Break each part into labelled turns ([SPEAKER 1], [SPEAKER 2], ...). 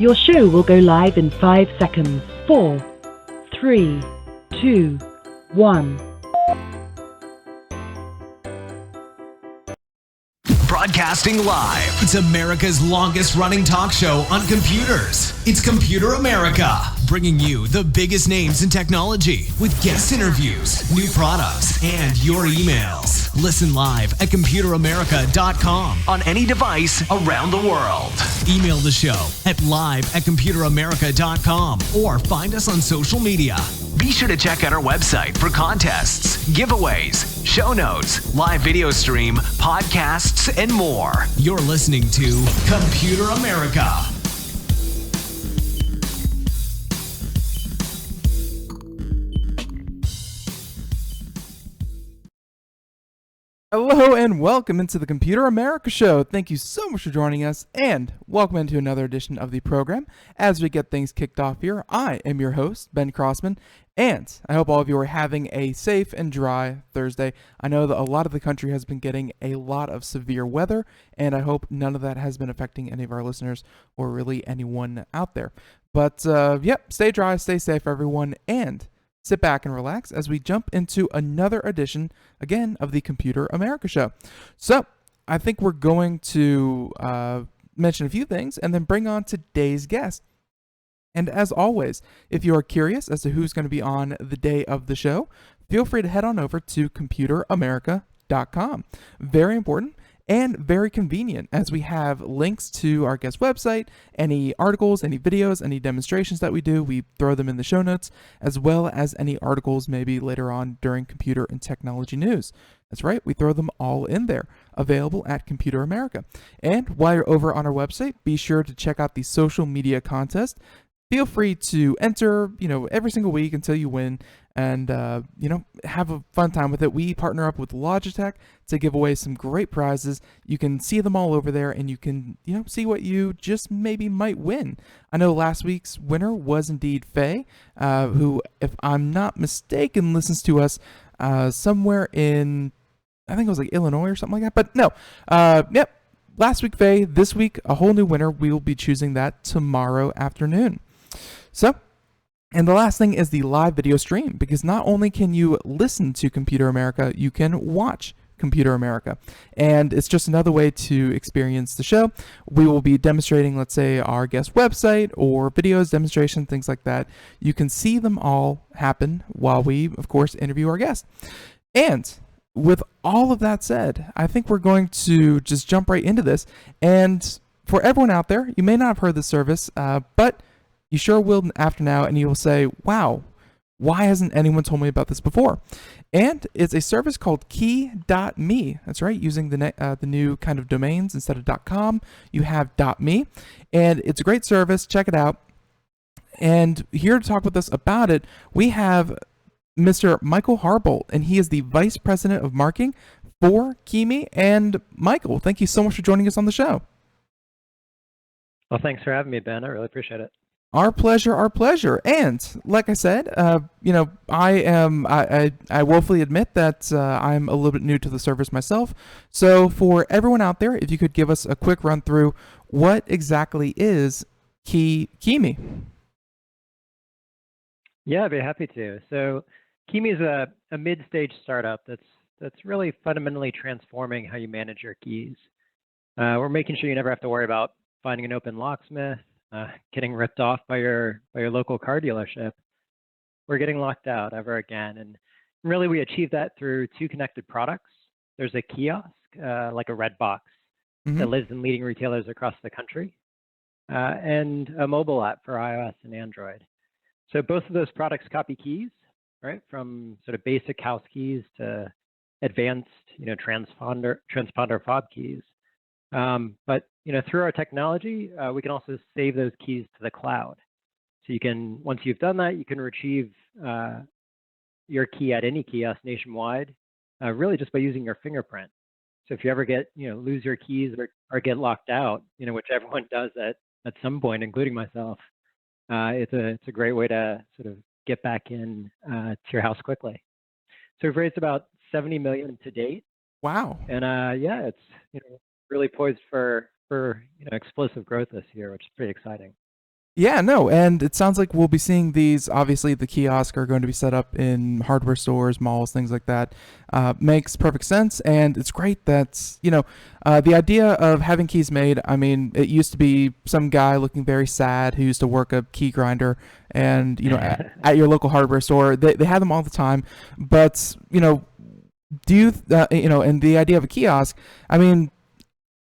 [SPEAKER 1] Your show will go live in 5 seconds. 4, 3, 2, 1.
[SPEAKER 2] Broadcasting live. It's America's longest running talk show on computers. It's Computer America, bringing you the biggest names in technology with guest interviews, new products, and your emails. Listen live at computeramerica.com on any device around the world. Email the show at live@computeramerica.com or find us on social media. Be sure to check out our website for contests, giveaways, show notes, live video stream, podcasts, and more. You're listening to Computer America.
[SPEAKER 3] Hello and welcome into the Computer America Show. Thank you so much for joining us and welcome into another edition of the program. As we get things kicked off here, I am your host, Ben Crossman, and I hope all of you are having a safe and dry Thursday. I know that a lot of the country has been getting a lot of severe weather, and I hope none of that has been affecting any of our listeners or really anyone out there. But, stay dry, stay safe, everyone, and sit back and relax as we jump into another edition, again, of the Computer America Show. So, I think we're going to mention a few things and then bring on today's guest. And as always, if you are curious as to who's going to be on the day of the show, feel free to head on over to computeramerica.com. Very important and very convenient, as we have links to our guest website, any articles, any videos, any demonstrations that we do, we throw them in the show notes, as well as any articles maybe later on during computer and technology news. That's right, we throw them all in there, available at Computer America. And while you're over on our website, be sure to check out the social media contest. Feel free to enter, every single week until you win and, have a fun time with it. We partner up with Logitech to give away some great prizes. You can see them all over there and you can, see what you just maybe might win. I know last week's winner was indeed Faye, who, if I'm not mistaken, listens to us somewhere in, I think it was like Illinois or something like that. But no, last week Faye, this week a whole new winner. We will be choosing that tomorrow afternoon. So, and the last thing is the live video stream, because not only can you listen to Computer America, you can watch Computer America. And it's just another way to experience the show. We will be demonstrating, let's say, our guest website or videos, demonstrations, things like that. You can see them all happen while we, of course, interview our guest. And with all of that said, I think we're going to just jump right into this. And for everyone out there, you may not have heard the service, but you sure will after now, and you will say, wow, why hasn't anyone told me about this before? And it's a service called key.me. That's right, using the new kind of domains instead of .com, you have .me. And it's a great service. Check it out. And here to talk with us about it, we have Mr. Michael Harbolt, and he is the Vice President of Marketing for KeyMe. And Michael, thank you so much for joining us on the show.
[SPEAKER 4] Well, thanks for having me, Ben. I really appreciate it.
[SPEAKER 3] Our pleasure, our pleasure. And like I said, I woefully admit that I'm a little bit new to the service myself. So for everyone out there, if you could give us a quick run through, what exactly is KeyMe?
[SPEAKER 4] Yeah, I'd be happy to. So KeyMe is a mid-stage startup that's really fundamentally transforming how you manage your keys. We're making sure you never have to worry about finding an open locksmith, getting ripped off by your local car dealership, or getting locked out ever again. And really, we achieve that through two connected products. There's a kiosk, like a red box, that lives in leading retailers across the country, and a mobile app for iOS and Android. So both of those products copy keys, right, from sort of basic house keys to advanced, transponder fob keys. But through our technology, we can also save those keys to the cloud. So you can, once you've done that, you can retrieve your key at any kiosk nationwide, really just by using your fingerprint. So if you ever lose your keys or get locked out, which everyone does at some point, including myself, it's a great way to sort of get back in to your house quickly. So we've raised about $70 million to date.
[SPEAKER 3] Wow.
[SPEAKER 4] And it's really poised for explosive growth this year, which is pretty exciting.
[SPEAKER 3] Yeah, no, and it sounds like we'll be seeing these. Obviously, the kiosk are going to be set up in hardware stores, malls, things like that. Makes perfect sense, and it's great that the idea of having keys made. I mean, it used to be some guy looking very sad who used to work a key grinder, and at your local hardware store, they had them all the time. But do you and the idea of a kiosk? I mean,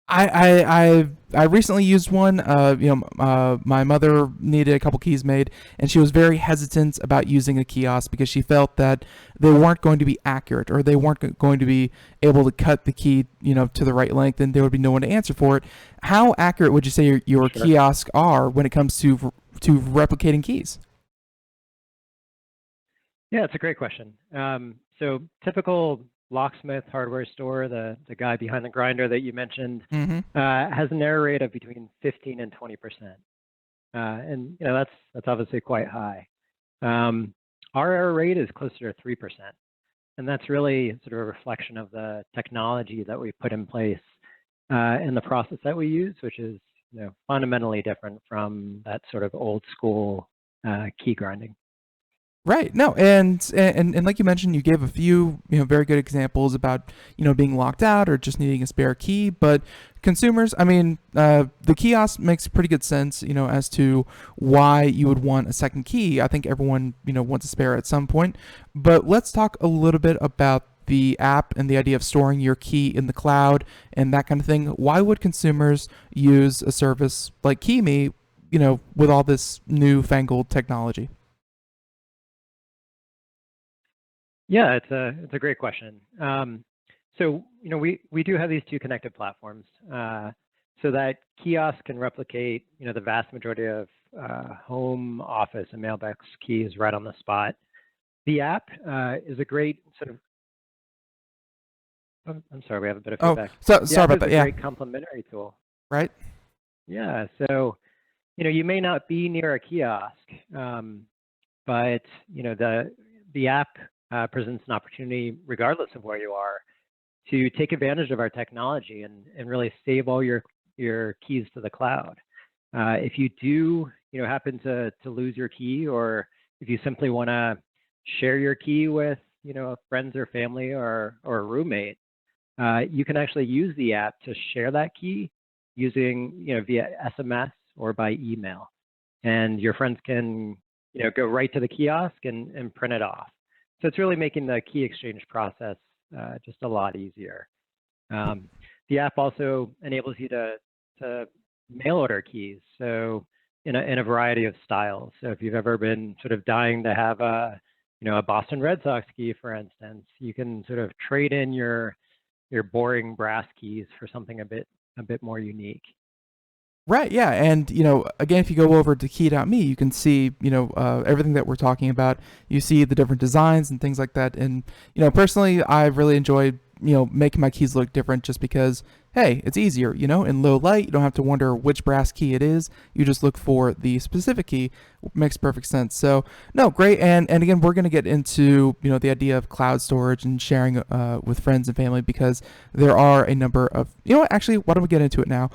[SPEAKER 3] I recently used one. My mother needed a couple keys made, and she was very hesitant about using a kiosk because she felt that they weren't going to be accurate, or they weren't going to be able to cut the key, to the right length, and there would be no one to answer for it. How accurate would you say your
[SPEAKER 4] Sure.
[SPEAKER 3] kiosks are when it comes to replicating keys?
[SPEAKER 4] Yeah, it's a great question. So typical locksmith hardware store, the guy behind the grinder that you mentioned,
[SPEAKER 3] Mm-hmm.
[SPEAKER 4] has an error rate of between 15 and 20%. And that's obviously quite high. Our error rate is closer to 3%. And that's really sort of a reflection of the technology that we put in place and the process that we use, which is fundamentally different from that sort of old school key grinding.
[SPEAKER 3] Right. No, and like you mentioned, you gave a few very good examples about being locked out or just needing a spare key. But consumers, I mean, the kiosk makes pretty good sense, as to why you would want a second key. I think everyone wants a spare at some point. But let's talk a little bit about the app and the idea of storing your key in the cloud and that kind of thing. Why would consumers use a service like KeyMe, with all this newfangled technology?
[SPEAKER 4] Yeah, it's a great question. So we do have these two connected platforms, so that kiosk can replicate the vast majority of home, office, and mailbox keys right on the spot. The app is a great sort of. Oh, I'm sorry, we have a bit of
[SPEAKER 3] Oh,
[SPEAKER 4] feedback.
[SPEAKER 3] so
[SPEAKER 4] The
[SPEAKER 3] sorry
[SPEAKER 4] app
[SPEAKER 3] about
[SPEAKER 4] is
[SPEAKER 3] that.
[SPEAKER 4] a
[SPEAKER 3] Yeah.
[SPEAKER 4] great complementary tool.
[SPEAKER 3] Right.
[SPEAKER 4] Yeah, so you may not be near a kiosk, but the app presents an opportunity, regardless of where you are, to take advantage of our technology and really save all your keys to the cloud. If you do happen to lose your key, or if you simply want to share your key with friends or family or a roommate, you can actually use the app to share that key using via SMS or by email, and your friends can go right to the kiosk and print it off. So it's really making the key exchange process just a lot easier. The app also enables you to mail order keys, so in a variety of styles. So if you've ever been sort of dying to have a Boston Red Sox key, for instance, you can sort of trade in your boring brass keys for something a bit more unique.
[SPEAKER 3] Right, yeah, and again, if you go over to key.me, you can see everything that we're talking about. You see the different designs and things like that, and personally, I've really enjoyed making my keys look different, just because hey, it's easier. In low light, you don't have to wonder which brass key it is. You just look for the specific key. Makes perfect sense. So no, great, and again, we're gonna get into the idea of cloud storage and sharing with friends and family, because there are a number of actually, why don't we get into it now?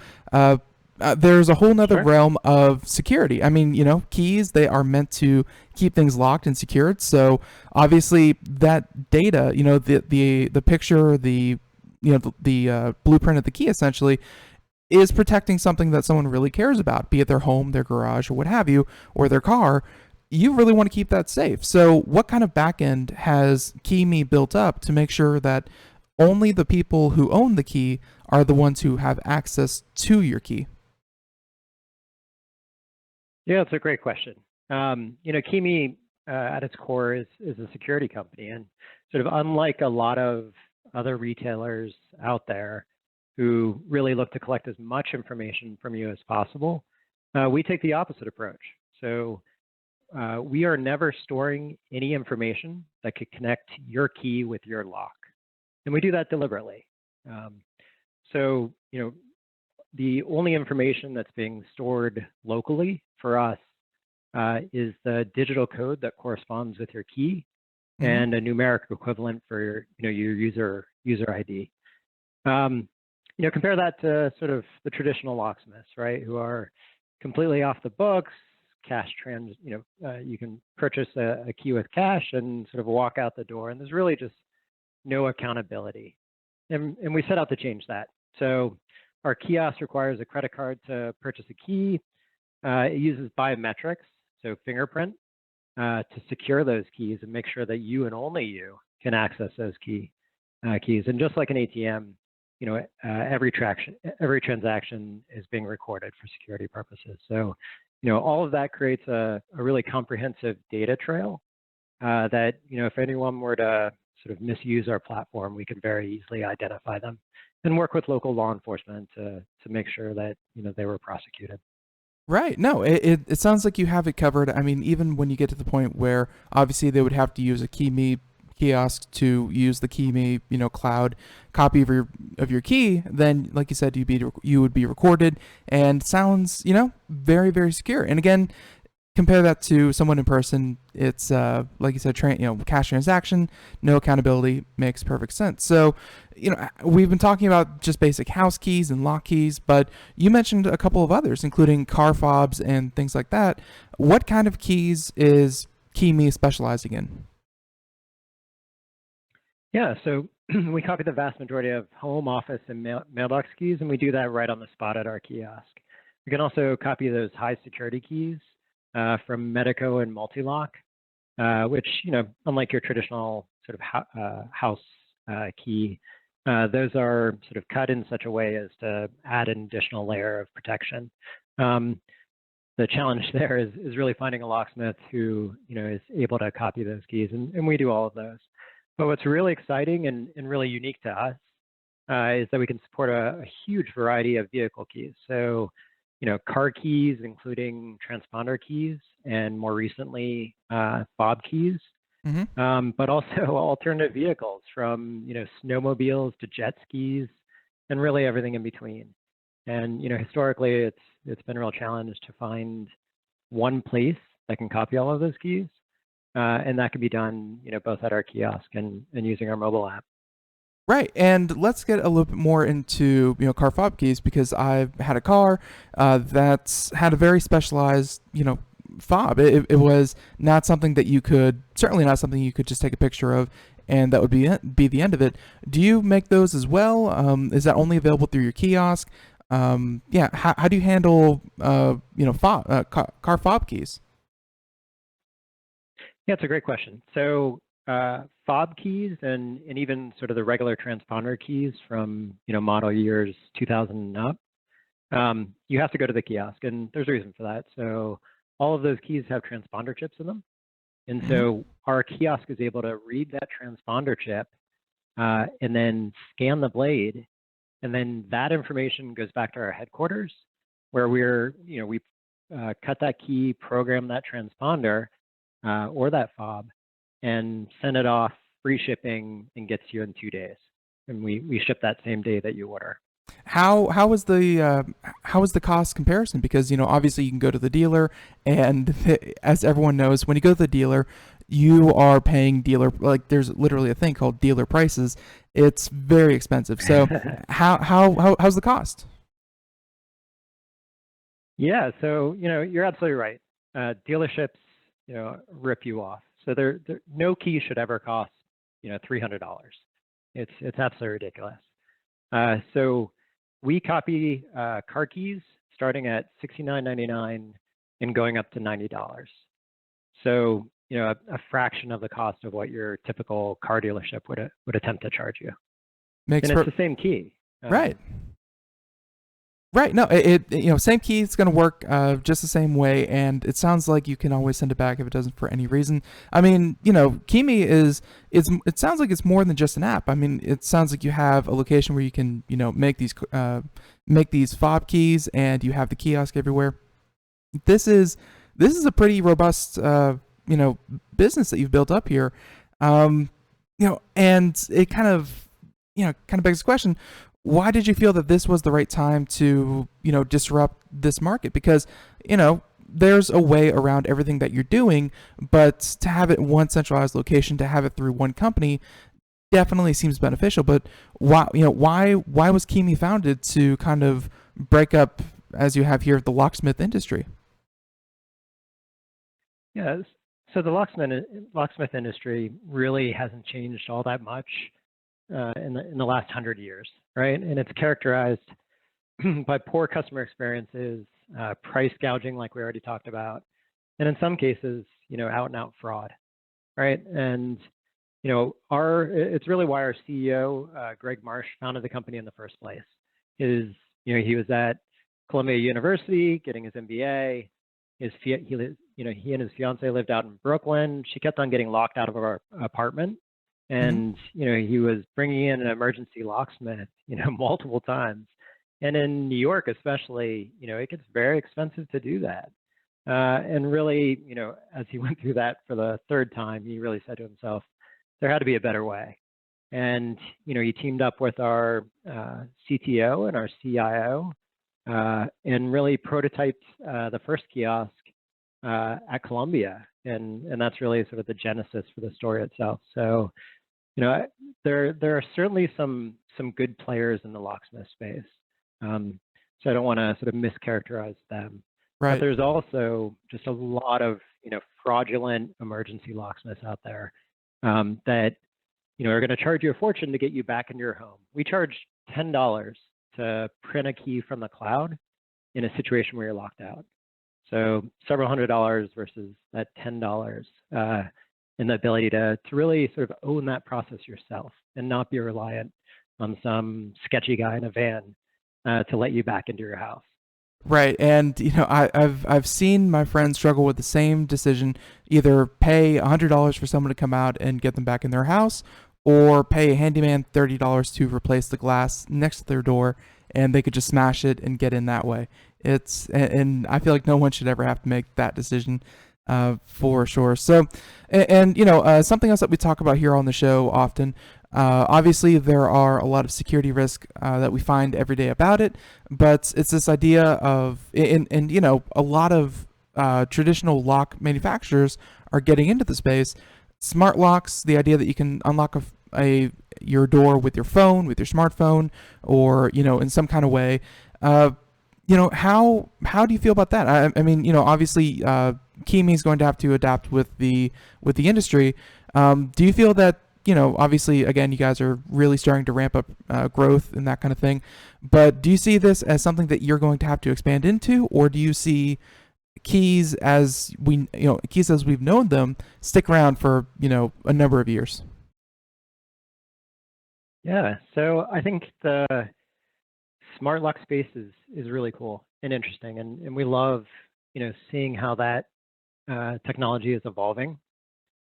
[SPEAKER 3] There's a whole nother
[SPEAKER 4] Sure.
[SPEAKER 3] realm of security. I mean, keys, they are meant to keep things locked and secured. So obviously that data, the picture, the blueprint of the key essentially is protecting something that someone really cares about, be it their home, their garage, or what have you, or their car. You really want to keep that safe. So what kind of backend has KeyMe built up to make sure that only the people who own the key are the ones who have access to your key?
[SPEAKER 4] Yeah, it's a great question. KeyMe at its core is a security company, and sort of unlike a lot of other retailers out there who really look to collect as much information from you as possible, we take the opposite approach. So we are never storing any information that could connect your key with your lock, and we do that deliberately. So the only information that's being stored locally for us is the digital code that corresponds with your key,
[SPEAKER 3] Mm-hmm.
[SPEAKER 4] and a numeric equivalent for your user ID. Compare that to sort of the traditional locksmiths, right, who are completely off the books. cash you can purchase a key with cash and sort of walk out the door, and there's really just no accountability. And we set out to change that. So our kiosk requires a credit card to purchase a key. It uses biometrics, so fingerprint, to secure those keys and make sure that you and only you can access those keys. And just like an ATM, every transaction is being recorded for security purposes. So, all of that creates a really comprehensive data trail that, if anyone were to sort of misuse our platform, we could very easily identify them and work with local law enforcement to make sure that, they were prosecuted.
[SPEAKER 3] Right. No, it sounds like you have it covered. I mean, even when you get to the point where obviously they would have to use a KeyMe kiosk to use the KeyMe, cloud copy of your key, then like you said, you would be recorded, and sounds, very, very secure. And again, compare that to someone in person, it's like you said, cash transaction, no accountability, makes perfect sense. So, we've been talking about just basic house keys and lock keys, but you mentioned a couple of others, including car fobs and things like that. What kind of keys is KeyMe specializing in?
[SPEAKER 4] Yeah, so we copy the vast majority of home, office, and mailbox keys, and we do that right on the spot at our kiosk. We can also copy those high security keys from Medico and Multilock, which, unlike your traditional sort of house key, those are sort of cut in such a way as to add an additional layer of protection. The challenge there is really finding a locksmith who, is able to copy those keys, and we do all of those. But what's really exciting and really unique to us is that we can support a huge variety of vehicle keys. So, car keys, including transponder keys, and more recently, fob keys, but also alternative vehicles from, snowmobiles to jet skis, and really everything in between. And, historically, it's been a real challenge to find one place that can copy all of those keys. And that can be done, both at our kiosk and using our mobile app.
[SPEAKER 3] Right, and let's get a little bit more into car fob keys, because I've had a car that's had a very specialized fob. It was not something that certainly not something you could just take a picture of and that would be the end of it. Do you make those as well? Is that only available through your kiosk? How do you handle car fob keys?
[SPEAKER 4] Yeah, it's a great question. So fob keys and even sort of the regular transponder keys from model years 2000 and up, you have to go to the kiosk, and there's a reason for that. So all of those keys have transponder chips in them, and so our kiosk is able to read that transponder chip and then scan the blade, and then that information goes back to our headquarters, where we cut that key, program that transponder or that fob, and send it off free shipping, and gets you in 2 days. And we ship that same day that you order.
[SPEAKER 3] How was the cost comparison? Because obviously you can go to the dealer, and as everyone knows, when you go to the dealer, you are paying dealer, like there's literally a thing called dealer prices. It's very expensive. So how's the cost?
[SPEAKER 4] Yeah, so you're absolutely right. Dealerships rip you off. So no key should ever cost $300. It's absolutely ridiculous. So we copy car keys starting at $69.99 and going up to $90. So a fraction of the cost of what your typical car dealership would attempt to charge you. And it's the same key.
[SPEAKER 3] Right. Right. No, same key. It's going to work just the same way, and it sounds like you can always send it back if it doesn't for any reason. I mean, KeyMe it sounds like it's more than just an app. I mean, it sounds like you have a location where you can, make these fob keys, and you have the kiosk everywhere. This is a pretty robust, business that you've built up here. And it kind of begs the question, why did you feel that this was the right time to, disrupt this market? Because, there's a way around everything that you're doing, but to have it in one centralized location, to have it through one company, definitely seems beneficial. But why was KeyMe founded to kind of break up, as you have here, the locksmith industry?
[SPEAKER 4] Yes. So the locksmith industry really hasn't changed all that much in the last 100 years, right? And it's characterized by poor customer experiences, price gouging, like we already talked about, and in some cases, out and out fraud, right? And it's really why our CEO, Greg Marsh, founded the company in the first place. He was at Columbia University getting his MBA. He and his fiance lived out in Brooklyn. She kept on getting locked out of our apartment, and he was bringing in an emergency locksmith, multiple times. And in New York, especially, it gets very expensive to do that. And really, as he went through that for the third time, he really said to himself, there had to be a better way. And, he teamed up with our CTO and our CIO and really prototyped the first kiosk at Columbia. And that's really sort of the genesis for the story itself. So, there are certainly some good players in the locksmith space. So I don't want to sort of mischaracterize them.
[SPEAKER 3] Right.
[SPEAKER 4] But there's also just a lot of, fraudulent emergency locksmiths out there that, are going to charge you a fortune to get you back into your home. We charge $10 to print a key from the cloud in a situation where you're locked out. So several $100s versus that $10 and the ability to really sort of own that process yourself and not be reliant on some sketchy guy in a van to let you back into your house.
[SPEAKER 3] Right, and I've seen my friends struggle with the same decision: either pay $100 for someone to come out and get them back in their house, or pay a handyman $30 to replace the glass next to their door, and they could just smash it and get in that way. And I feel like no one should ever have to make that decision, for sure. So, something else that we talk about here on the show often. Obviously, there are a lot of security risks that we find every day about it, but it's this idea of, a lot of traditional lock manufacturers are getting into the space. Smart locks, the idea that you can unlock your door with your phone, with your smartphone, or in some kind of way. How do you feel about that? I mean, obviously, KeyMe is going to have to adapt with the industry. Do you feel that, obviously, again, you guys are really starting to ramp up growth and that kind of thing, but do you see this as something that you're going to have to expand into, or do you see keys as we've known them stick around for, a number of years?
[SPEAKER 4] Yeah, so I think the smart lock space is really cool and interesting, and we love, seeing how that technology is evolving.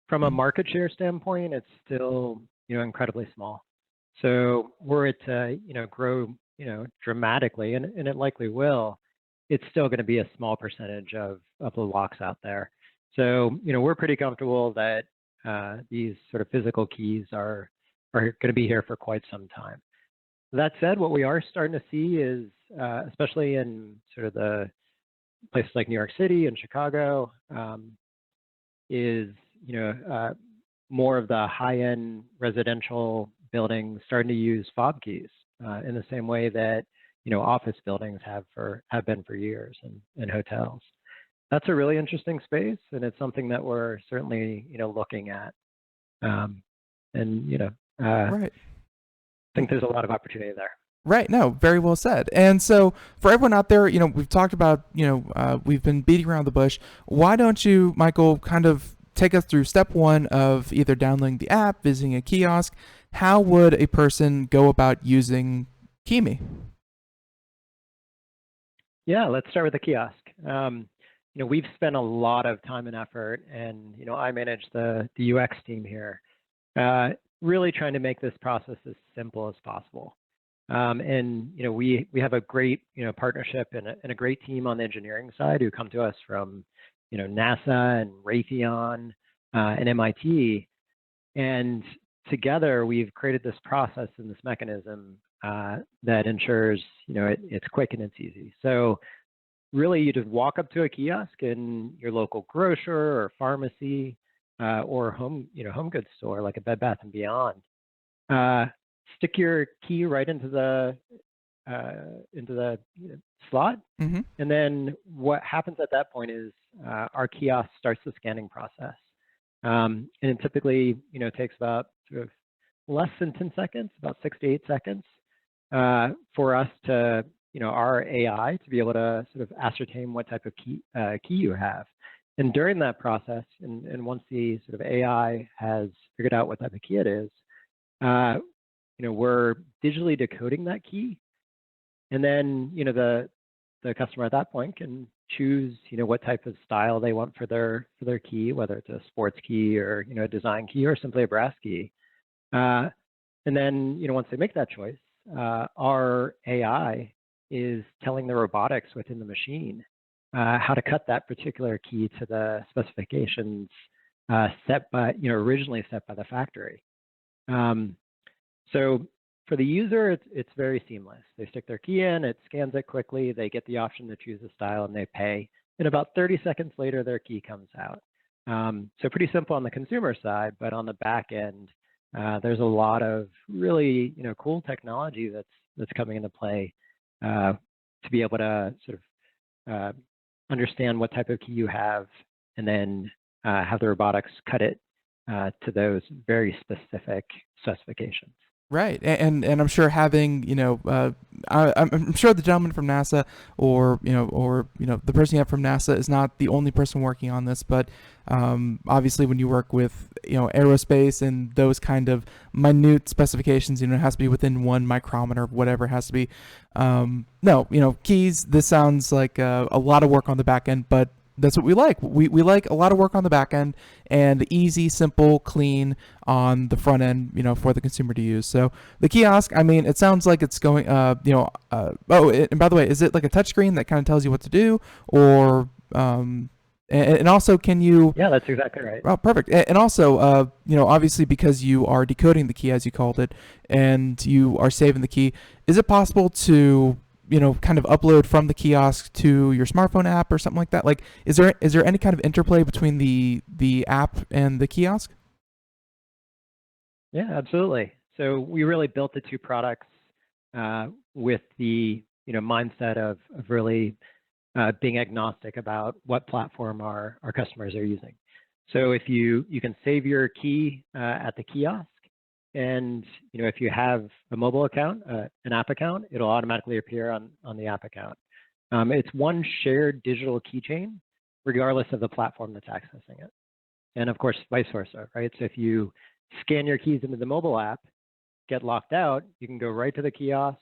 [SPEAKER 4] From a market share standpoint, it's still, incredibly small. So were it to, grow, dramatically, and it likely will, it's still going to be a small percentage of the locks out there. So, we're pretty comfortable that these sort of physical keys are going to be here for quite some time. That said, what we are starting to see is, especially in sort of the places like New York City and Chicago, is more of the high-end residential buildings starting to use fob keys in the same way that office buildings have been for years, and hotels. That's a really interesting space, and it's something that we're certainly looking at,
[SPEAKER 3] Right.
[SPEAKER 4] I think there's a lot of opportunity there.
[SPEAKER 3] Right. No, very well said. And so for everyone out there, we've talked about, we've been beating around the bush. Why don't you, Michael, kind of take us through step one of either downloading the app, visiting a kiosk? How would a person go about using KeyMe?
[SPEAKER 4] Yeah, let's start with the kiosk. We've spent a lot of time and effort, and I manage the UX team here, really trying to make this process as simple as possible. And we have a great partnership and a great team on the engineering side who come to us from NASA and Raytheon and MIT, and together we've created this process and this mechanism that ensures it's quick and it's easy. So really, you just walk up to a kiosk in your local grocer or pharmacy or home goods store like a Bed Bath and Beyond. Stick your key right into the slot.
[SPEAKER 3] Mm-hmm.
[SPEAKER 4] And then what happens at that point is our kiosk starts the scanning process. And it typically, takes about sort of less than 10 seconds, about 6 to 8 seconds, for us to, our AI to be able to sort of ascertain what type of key you have. And during that process, and once the sort of AI has figured out what type of key it is, we're digitally decoding that key, and then the customer at that point can choose what type of style they want for their key, whether it's a sports key or a design key or simply a brass key. And then once they make that choice, our AI is telling the robotics within the machine how to cut that particular key to the specifications set by originally set by the factory. So for the user, it's very seamless. They stick their key in, it scans it quickly, they get the option to choose a style, and they pay. And about 30 seconds later, their key comes out. So pretty simple on the consumer side, but on the back end, there's a lot of really cool technology that's coming into play to be able to sort of understand what type of key you have, and then have the robotics cut it to those very specific specifications.
[SPEAKER 3] Right, and I'm sure having I'm sure the gentleman from NASA or the person you have from NASA is not the only person working on this, but obviously when you work with aerospace and those kind of minute specifications, it has to be within 1 micrometer of whatever it has to be. Keys. This sounds like a lot of work on the back end, but that's what we like. We like a lot of work on the back end and easy, simple, clean on the front end, for the consumer to use. So the kiosk, it sounds like it's going, and by the way, is it like a touchscreen that kind of tells you what to do, or, and also can you?
[SPEAKER 4] Yeah, that's exactly right.
[SPEAKER 3] Oh, perfect. And also, obviously because you are decoding the key, as you called it, and you are saving the key, is it possible to kind of upload from the kiosk to your smartphone app or something like that? Like, is there any kind of interplay between the app and the kiosk?
[SPEAKER 4] Yeah, absolutely. So we really built the two products with the mindset of really being agnostic about what platform our customers are using. So if you can save your key at the kiosk, and if you have a mobile account, an app account, it'll automatically appear on the app account. It's one shared digital keychain, regardless of the platform that's accessing it, and of course, vice versa, right? So if you scan your keys into the mobile app, get locked out, you can go right to the kiosk,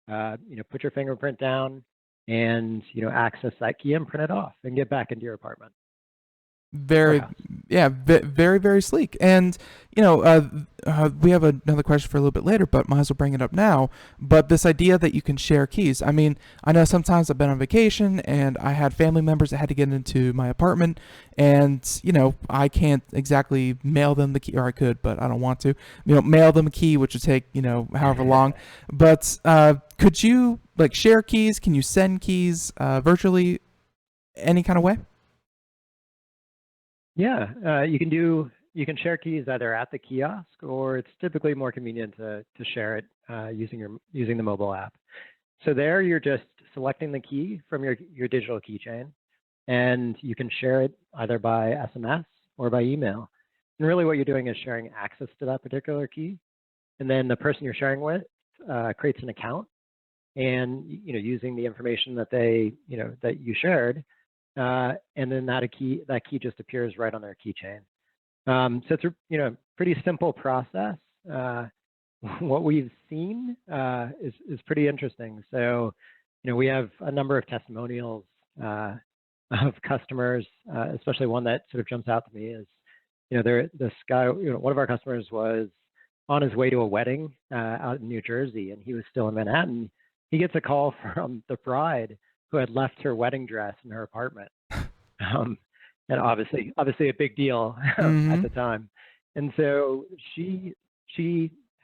[SPEAKER 4] put your fingerprint down, and access that key and print it off and get back into your apartment.
[SPEAKER 3] Very, yeah, very, very sleek. And we have another question for a little bit later, but might as well bring it up now. But this idea that you can share keys. I know sometimes I've been on vacation and I had family members that had to get into my apartment, and I can't exactly mail them the key, or I could, but I don't want to. Mail them a key, which would take however long. But could you share keys? Can you send keys virtually, any kind of way?
[SPEAKER 4] Yeah, you can share keys either at the kiosk, or it's typically more convenient to share it using the mobile app. So there you're just selecting the key from your digital keychain, and you can share it either by SMS or by email. And really what you're doing is sharing access to that particular key. And then the person you're sharing with creates an account, and using the information that that you shared, and then that key just appears right on their keychain. So it's a pretty simple process. What we've seen is pretty interesting. So we have a number of testimonials of customers, especially one that sort of jumps out to me is this guy. One of our customers was on his way to a wedding out in New Jersey, and he was still in Manhattan. He gets a call from the bride, who had left her wedding dress in her apartment, and obviously a big deal at the time. And so she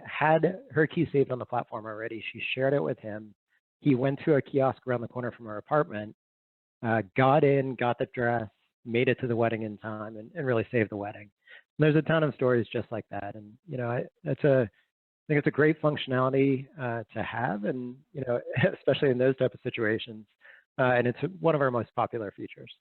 [SPEAKER 4] had her key saved on the platform already. She shared it with him. He went to a kiosk around the corner from her apartment, got in, got the dress, made it to the wedding in time, and really saved the wedding. And there's a ton of stories just like that. And that's think it's a great functionality to have, and especially in those type of situations. And it's one of our most popular features.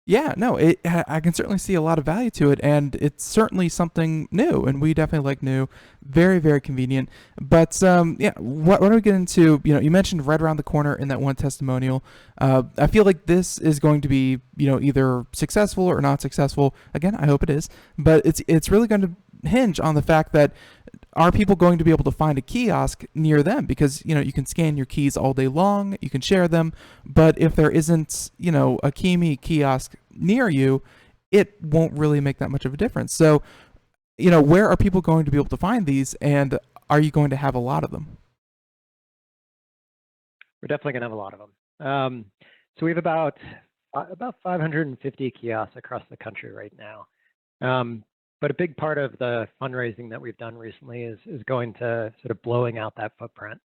[SPEAKER 3] Yeah, no, I can certainly see a lot of value to it, and it's certainly something new, and we definitely like new. Very, very convenient. But yeah, what do we get into? You mentioned right around the corner in that one testimonial. I feel like this is going to be, either successful or not successful. Again, I hope it is, but it's really going to hinge on the fact that are people going to be able to find a kiosk near them? Because, you can scan your keys all day long, you can share them, but if there isn't, a KeyMe kiosk near you, it won't really make that much of a difference. So, where are people going to be able to find these, and are you going to have a lot of them?
[SPEAKER 4] We're definitely going to have a lot of them. So we have about 550 kiosks across the country right now. But a big part of the fundraising that we've done recently is going to sort of blowing out that footprint.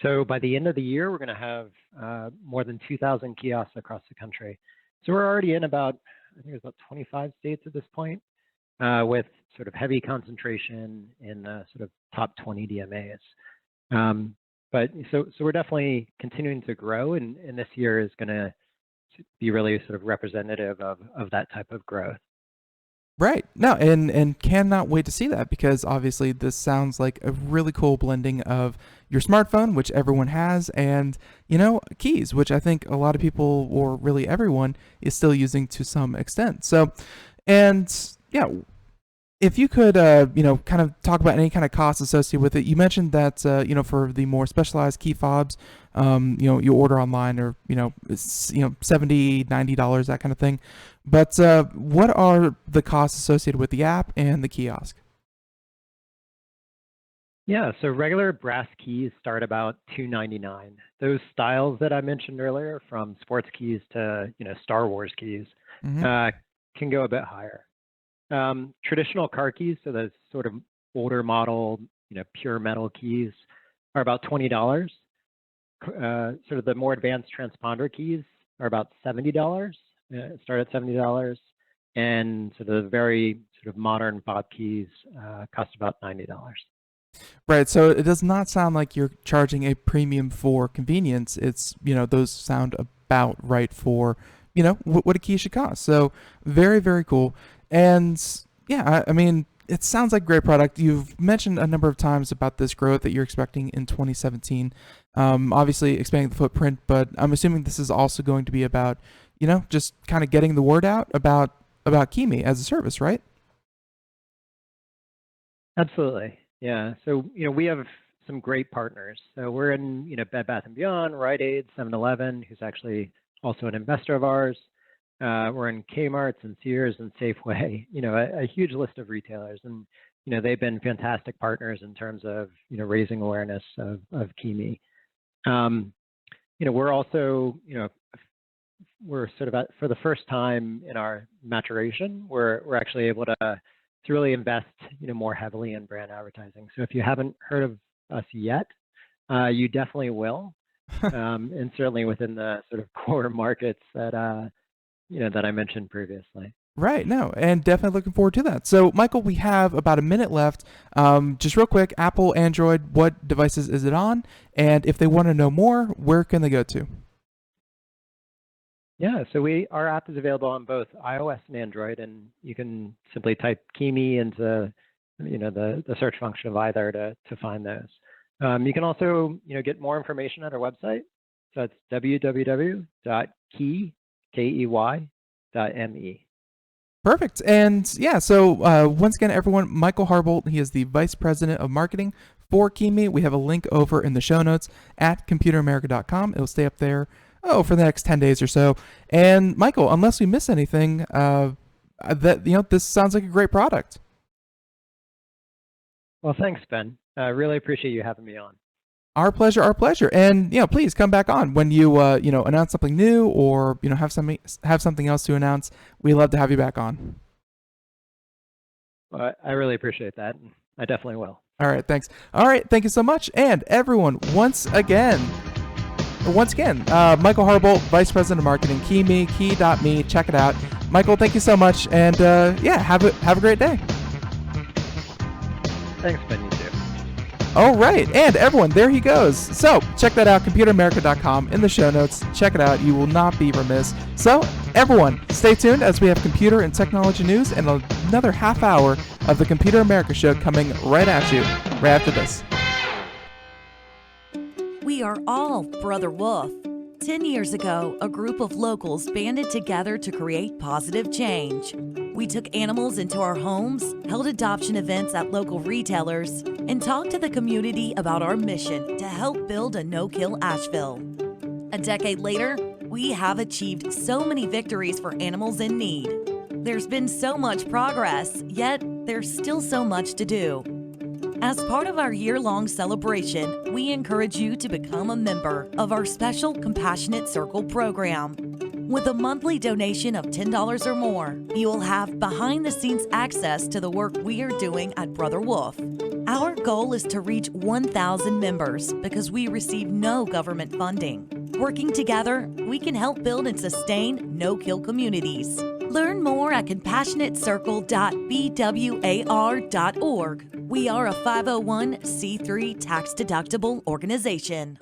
[SPEAKER 4] So by the end of the year, we're going to have more than 2,000 kiosks across the country. So we're already in I think it's about 25 states at this point, with sort of heavy concentration in the sort of top 20 DMAs. But so we're definitely continuing to grow, and this year is going to be really sort of representative of that type of growth.
[SPEAKER 3] Right. No, and cannot wait to see that, because obviously this sounds like a really cool blending of your smartphone, which everyone has, and, keys, which I think a lot of people, or really everyone, is still using to some extent. So, and yeah, if you could, kind of talk about any kind of costs associated with it. You mentioned that, for the more specialized key fobs, you order online, or, $70, $90, that kind of thing. But what are the costs associated with the app and the kiosk?
[SPEAKER 4] Yeah, so regular brass keys start about $2.99. Those styles that I mentioned earlier, from sports keys to Star Wars keys, can go a bit higher. Traditional car keys, so those sort of older model, pure metal keys, are about $20. Sort of the more advanced transponder keys are about $70. Start at $70, and sort of the very sort of modern fob keys cost about $90.
[SPEAKER 3] Right. So it does not sound like you're charging a premium for convenience. It's, those sound about right for, what a key should cost. So very, very cool. And yeah, I mean, it sounds like a great product. You've mentioned a number of times about this growth that you're expecting in 2017. Obviously expanding the footprint, but I'm assuming this is also going to be about, just kind of getting the word out about KeyMe as a service, right?
[SPEAKER 4] Absolutely. Yeah. So, we have some great partners. So we're in, Bed Bath & Beyond, Rite Aid, 7-Eleven, who's actually also an investor of ours. We're in Kmart's and Sears and Safeway, a huge list of retailers. And, they've been fantastic partners in terms of, raising awareness of KeyMe. We're also, we're sort of for the first time in our maturation, we're actually able to really invest, more heavily in brand advertising. So if you haven't heard of us yet, you definitely will. And certainly within the sort of core markets that, that I mentioned previously.
[SPEAKER 3] Right, no, and definitely looking forward to that. So, Michael, we have about a minute left. Just real quick, Apple, Android, what devices is it on? And if they want to know more, where can they go to?
[SPEAKER 4] Yeah, so our app is available on both iOS and Android, and you can simply type KeyMe into the search function of either to find those. You can also get more information at our website. So it's www.key.me.
[SPEAKER 3] Perfect. And yeah, so once again, everyone, Michael Harbolt, he is the Vice President of Marketing for KeyMe. We have a link over in the show notes at computeramerica.com. It'll stay up there for the next 10 days or so. And Michael, unless we miss anything, this sounds like a great product.
[SPEAKER 4] Well, thanks, Ben. I really appreciate you having me on.
[SPEAKER 3] Our pleasure, our pleasure. And please come back on when you announce something new, or have something else to announce. We love to have you back on.
[SPEAKER 4] Well, I really appreciate that. I definitely will.
[SPEAKER 3] All right, thanks. All right, thank you so much. And everyone, once again, Michael Harbolt, Vice President of Marketing, KeyMe, key.me. Check it out. Michael, thank you so much. And have a great day.
[SPEAKER 4] Thanks, Ben. You too.
[SPEAKER 3] All right, and everyone, there he goes. So check that out, computeramerica.com in the show notes. Check it out. You will not be remiss. So everyone, stay tuned as we have computer and technology news and another half hour of the Computer America Show coming right at you right after this.
[SPEAKER 5] We are all Brother Wolf. 10 years ago, a group of locals banded together to create positive change. We took animals into our homes, held adoption events at local retailers, and talked to the community about our mission to help build a no-kill Asheville. A decade later, we have achieved so many victories for animals in need. There's been so much progress, yet there's still so much to do. As part of our year-long celebration, we encourage you to become a member of our special Compassionate Circle program. With a monthly donation of $10 or more, you will have behind-the-scenes access to the work we are doing at Brother Wolf. Our goal is to reach 1,000 members because we receive no government funding. Working together, we can help build and sustain no-kill communities. Learn more at compassionatecircle.bwar.org. We are a 501c3 tax-deductible organization.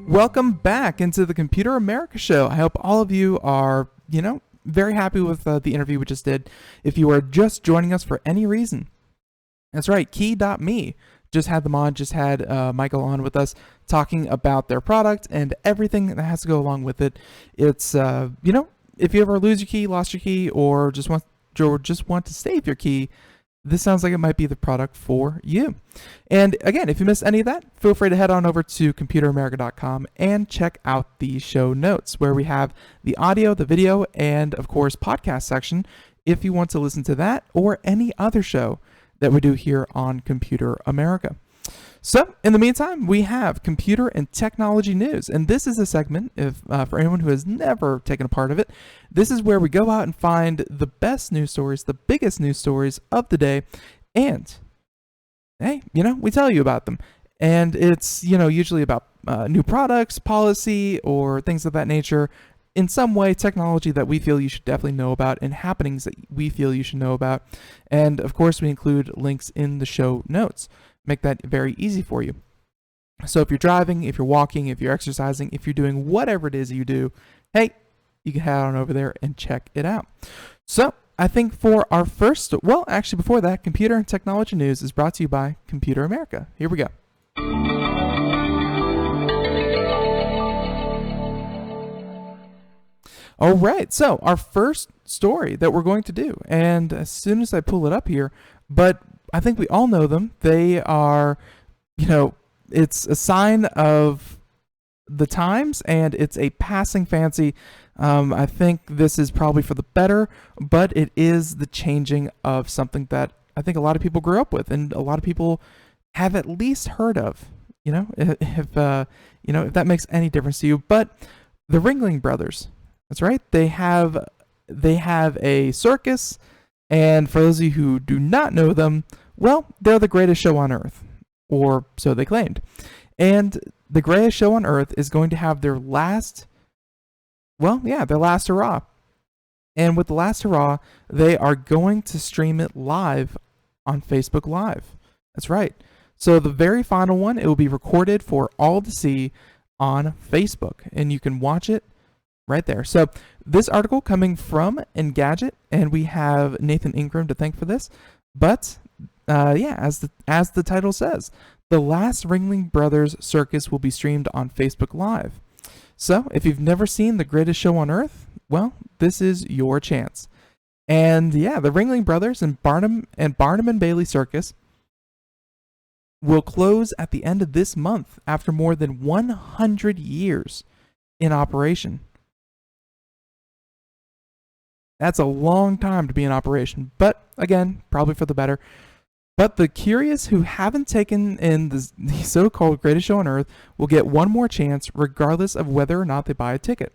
[SPEAKER 3] Welcome back into the Computer America Show. I hope all of you are, very happy with the interview we just did. If you are just joining us for any reason, that's right, Key.me just had them on, just had Michael on with us talking about their product and everything that has to go along with it. It's, if you ever lose your key, lost your key, or just want to save your key, this sounds like it might be the product for you. And again, if you missed any of that, feel free to head on over to computeramerica.com and check out the show notes where we have the audio, the video, and of course, podcast section if you want to listen to that or any other show that we do here on Computer America. So, in the meantime, we have computer and technology news, and this is a segment, for anyone who has never taken a part of it, this is where we go out and find the best news stories, the biggest news stories of the day, and, hey, we tell you about them. And it's, usually about new products, policy, or things of that nature, in some way, technology that we feel you should definitely know about, and happenings that we feel you should know about. And, of course, we include links in the show notes. Make that very easy for you. So if you're driving, if you're walking, if you're exercising, if you're doing whatever it is you do, hey, you can head on over there and check it out. So I think for our first, well, actually before that, computer and technology news is brought to you by Computer America. Here we go. All right, so our first story that we're going to do, and as soon as I pull it up here, but I think we all know them. They are, it's a sign of the times, and it's a passing fancy. I think this is probably for the better, but it is the changing of something that I think a lot of people grew up with, and a lot of people have at least heard of. If that makes any difference to you. But the Ringling brothers, that's right. They have a circus, and for those of you who do not know them, well, they're the greatest show on earth, or so they claimed. And the greatest show on earth is going to have their last hurrah. And with the last hurrah, they are going to stream it live on Facebook Live. That's right. So the very final one, it will be recorded for all to see on Facebook, and you can watch it right there. So this article coming from Engadget, and we have Nathan Ingram to thank for this. But as the title says, the last Ringling Brothers circus will be streamed on Facebook Live. So if you've never seen the greatest show on earth, well, this is your chance. And the Ringling Brothers and Barnum and Bailey Circus will close at the end of this month after more than 100 years in operation. That's a long time to be in operation, but again, probably for the better. But the curious who haven't taken in the so-called greatest show on earth will get one more chance regardless of whether or not they buy a ticket.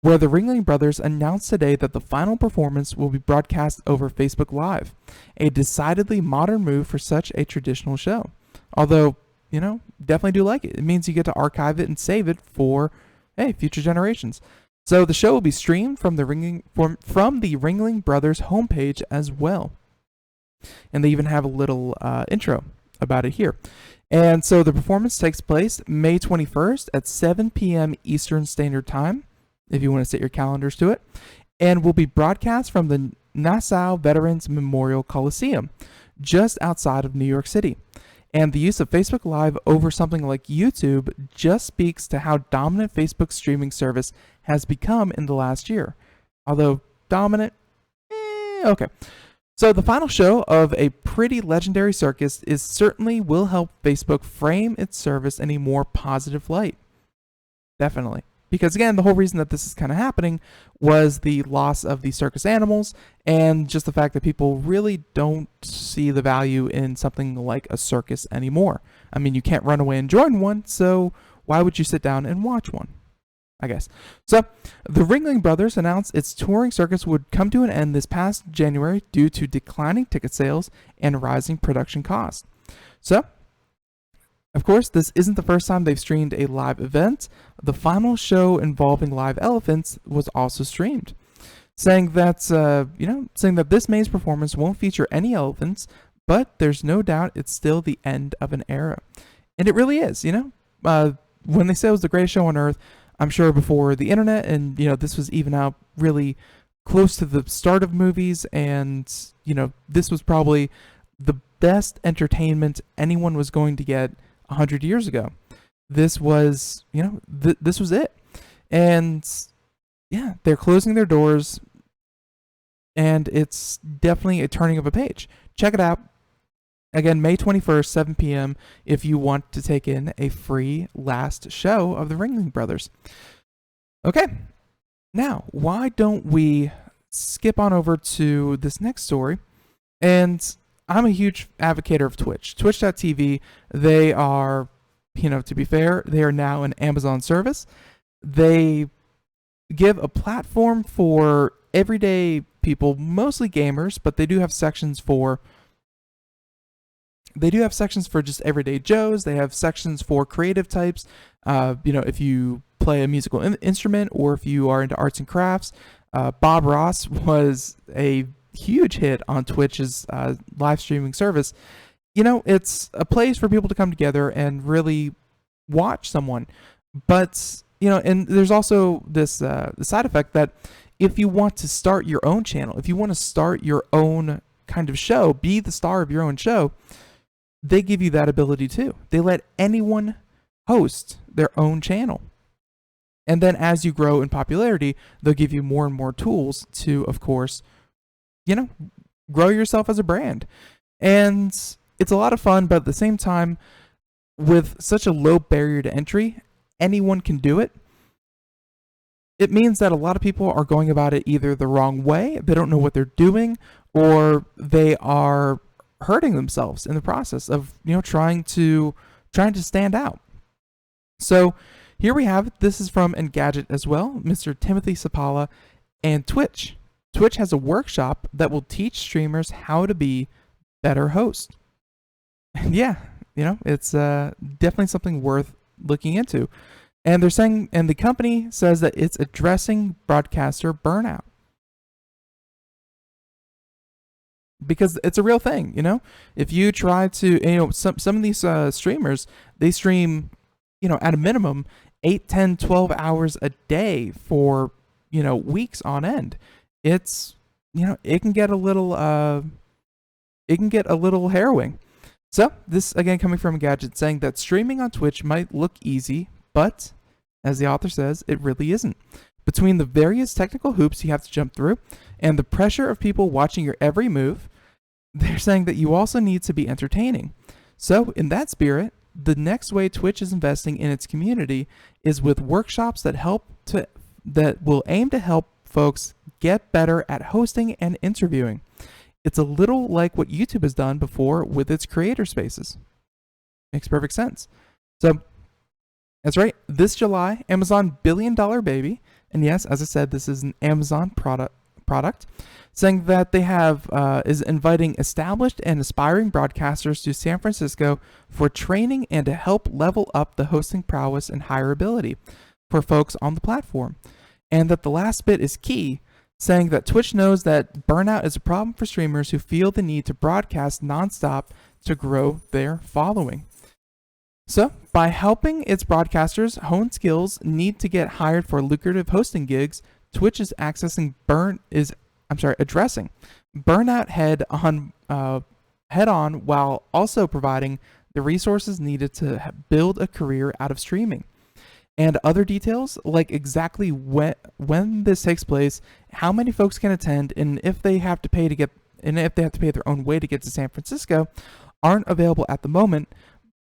[SPEAKER 3] Where the Ringling Brothers announced today that the final performance will be broadcast over Facebook Live, a decidedly modern move for such a traditional show. Although, definitely do like it. It means you get to archive it and save it for, future generations. So the show will be streamed from the Ringling Brothers homepage as well. And they even have a little intro about it here. And so the performance takes place May 21st at 7 p.m. Eastern Standard Time, if you want to set your calendars to it, and will be broadcast from the Nassau Veterans Memorial Coliseum, just outside of New York City. And the use of Facebook Live over something like YouTube just speaks to how dominant Facebook's streaming service has become in the last year. Although dominant, okay. So the final show of a pretty legendary circus certainly will help Facebook frame its service in a more positive light. Definitely. Because again, the whole reason that this is kind of happening was the loss of the circus animals and just the fact that people really don't see the value in something like a circus anymore. I mean, you can't run away and join one, so why would you sit down and watch one? I guess. So, the Ringling Brothers announced its touring circus would come to an end this past January due to declining ticket sales and rising production costs. So, of course, this isn't the first time they've streamed a live event. The final show involving live elephants was also streamed, saying that this May's performance won't feature any elephants, but there's no doubt it's still the end of an era, and it really is. When they say it was the greatest show on earth, I'm sure before the internet, and this was even out really close to the start of movies, and this was probably the best entertainment anyone was going to get 100 years ago. This was, this was it. And yeah, they're closing their doors, and it's definitely a turning of a page. Check it out. Again, May 21st, 7 p.m. if you want to take in a free last show of the Ringling Brothers. Okay, now, why don't we skip on over to this next story? And I'm a huge advocate of Twitch. Twitch.tv, they are, to be fair, they are now an Amazon service. They give a platform for everyday people, mostly gamers, but they do have sections for just everyday Joes. They have sections for creative types. If you play a musical instrument or if you are into arts and crafts. Bob Ross was a huge hit on Twitch's live streaming service. It's a place for people to come together and really watch someone. But, and there's also this the side effect that if you want to start your own channel, if you want to start your own kind of show, be the star of your own show, they give you that ability too. They let anyone host their own channel. And then as you grow in popularity, they'll give you more and more tools to, of course, grow yourself as a brand. And it's a lot of fun, but at the same time, with such a low barrier to entry, anyone can do it. It means that a lot of people are going about it either the wrong way, they don't know what they're doing, or they are hurting themselves in the process of, trying to stand out. So here we have it. This is from Engadget as well, Mr. Timothy Sapala, and Twitch. Twitch has a workshop that will teach streamers how to be better hosts. And yeah, it's definitely something worth looking into. And they're saying, and the company says that it's addressing broadcaster burnout. Because it's a real thing, If you try to, some of these streamers, they stream, at a minimum 8, 10, 12 hours a day for, weeks on end. It's, it can get a little harrowing. So this again coming from Engadget, saying that streaming on Twitch might look easy, but as the author says, it really isn't. Between the various technical hoops you have to jump through and the pressure of people watching your every move, they're saying that you also need to be entertaining. So in that spirit, the next way Twitch is investing in its community is with workshops that will aim to help folks get better at hosting and interviewing. It's a little like what YouTube has done before with its creator spaces. Makes perfect sense. So that's right. This July, Amazon $1 billion baby, and yes, as I said, this is an Amazon product, saying that they have is inviting established and aspiring broadcasters to San Francisco for training and to help level up the hosting prowess and hireability for folks on the platform. and that the last bit is key, saying that Twitch knows that burnout is a problem for streamers who feel the need to broadcast nonstop to grow their following. So, by helping its broadcasters hone skills need to get hired for lucrative hosting gigs, Twitch is addressing burnout head on while also providing the resources needed to build a career out of streaming. And other details, like exactly when this takes place, how many folks can attend, and if they have to pay their own way to get to San Francisco, aren't available at the moment.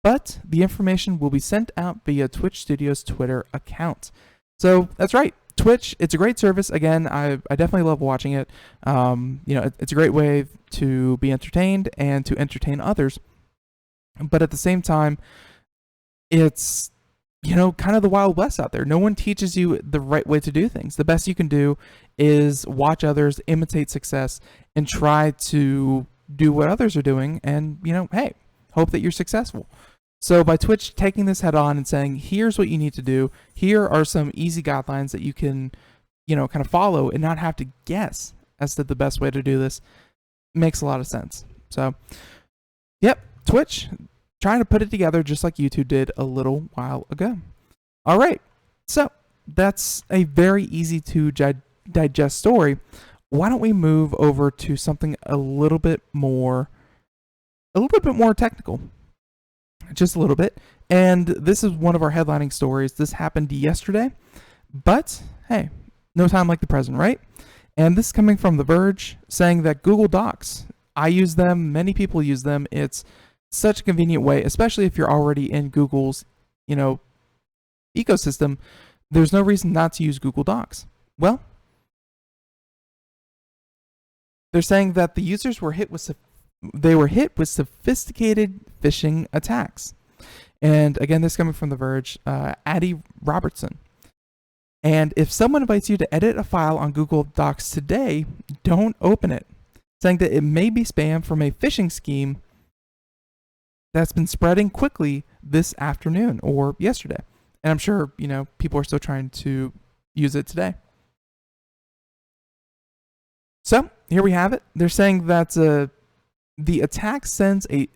[SPEAKER 3] But the information will be sent out via Twitch Studios' Twitter account. So that's right, Twitch. It's a great service. Again, I definitely love watching it. It's a great way to be entertained and to entertain others. But at the same time, it's kind of the Wild West out there. No one teaches you the right way to do things. The best you can do is watch others, imitate success, and try to do what others are doing. And hey, hope that you're successful. So by Twitch taking this head on and saying, here's what you need to do, here are some easy guidelines that you can, kind of follow and not have to guess as to the best way to do this, makes a lot of sense. So, yep, Twitch trying to put it together just like YouTube did a little while ago. All right, so that's a very easy to digest story. Why don't we move over to something a little bit more technical? Just a little bit. And this is one of our headlining stories. This happened yesterday, but hey, no time like the present, right? And this is coming from The Verge, saying that Google Docs, I use them, many people use them. It's such a convenient way, especially if you're already in Google's, ecosystem. There's no reason not to use Google Docs. Well, they're saying that the users were hit with sophisticated phishing attacks. And again, this is coming from The Verge, Addie Robertson. And if someone invites you to edit a file on Google Docs today, don't open it, saying that it may be spam from a phishing scheme that's been spreading quickly this afternoon or yesterday. And I'm sure, people are still trying to use it today. So here we have it. They're saying that the attack sends a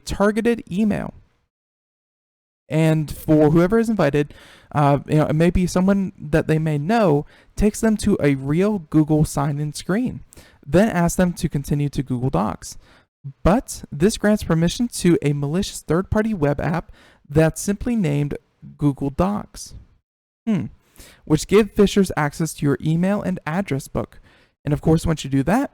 [SPEAKER 3] targeted email. And for whoever is invited, it may be someone that they may know, takes them to a real Google sign-in screen, then asks them to continue to Google Docs. But this grants permission to a malicious third-party web app that's simply named Google Docs, which give phishers access to your email and address book. And of course, once you do that,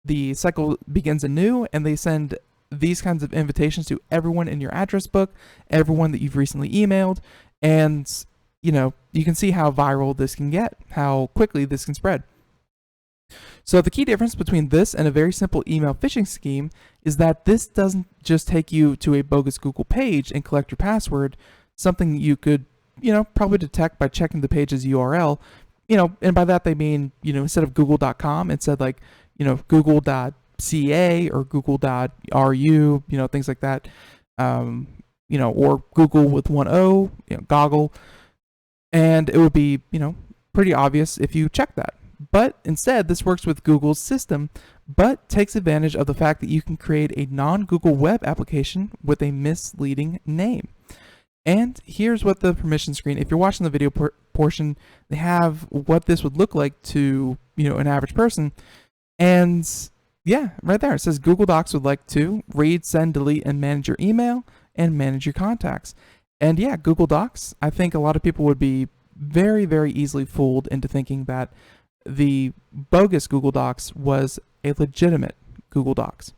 [SPEAKER 3] the cycle begins anew, and they send these kinds of invitations to everyone in your address book, everyone that you've recently emailed, and you can see how viral this can get, how quickly this can spread. So the key difference between this and a very simple email phishing scheme is that this doesn't just take you to a bogus Google page and collect your password, something you could, probably detect by checking the page's URL, and by that they mean, instead of google.com, it said like, google.ca or google.ru, things like that, or Google with one O, Goggle, and it would be, pretty obvious if you check that. But instead, this works with Google's system, but takes advantage of the fact that you can create a non-Google web application with a misleading name. And here's what the permission screen, if you're watching the video portion, they have what this would look like to, an average person. And yeah, right there, it says Google Docs would like to read, send, delete, and manage your email and manage your contacts. And yeah, Google Docs, I think a lot of people would be very, very easily fooled into thinking that the bogus Google Docs was a legitimate Google Docs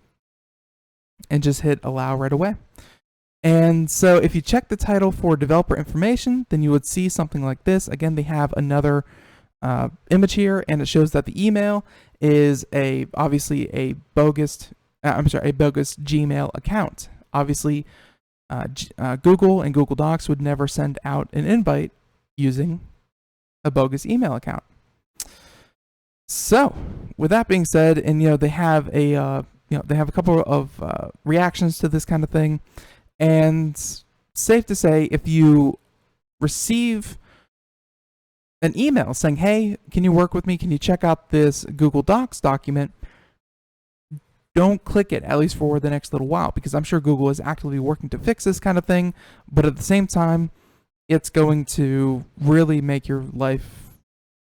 [SPEAKER 3] and just hit allow right away. And so if you check the title for developer information, then you would see something like this. Again, they have another image here, and it shows that the email is obviously a bogus Gmail account. Obviously, Google and Google Docs would never send out an invite using a bogus email account. So, with that being said, and they have a couple of reactions to this kind of thing, and safe to say, if you receive an email saying, hey, can you work with me? Can you check out this Google Docs document? Don't click it, at least for the next little while, because I'm sure Google is actively working to fix this kind of thing. But at the same time, it's going to really make your life,